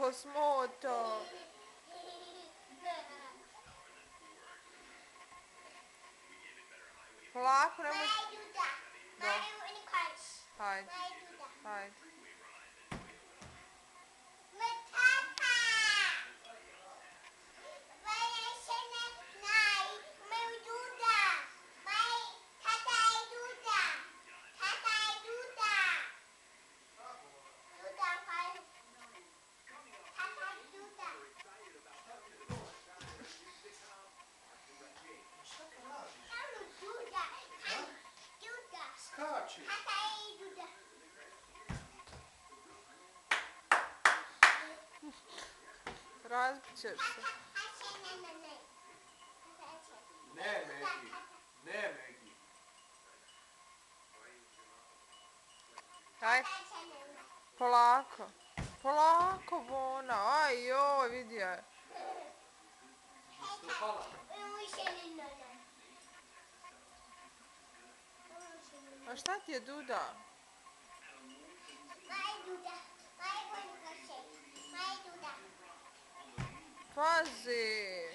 Polako, Smoto. Polako, nemoj... Hajde, hajde. Skači. Razbit ćeš se. Ne, Megi. Ne, Megi. Hajde. Polako. Polako, Bona. Aj, joj, vidi je. Stopala. A šta ti je Duda? Pazi.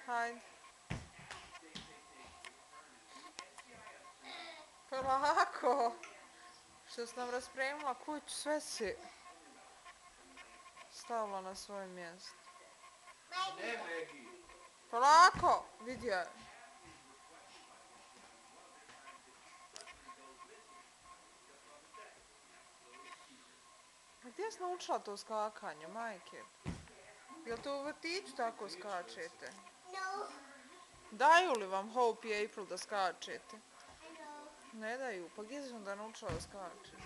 Hajde. Polako. Što si nam raspremila kuću, sve si stavila na svoje mjesto. Ne, Megi. Polako, vidi je. A gdje si naučila to skakanje, majke? Jel to u vrtiću tako skačete? Daju li vam Hope i April da skačete? Ne daju, pa gdje si onda naučila da skačete?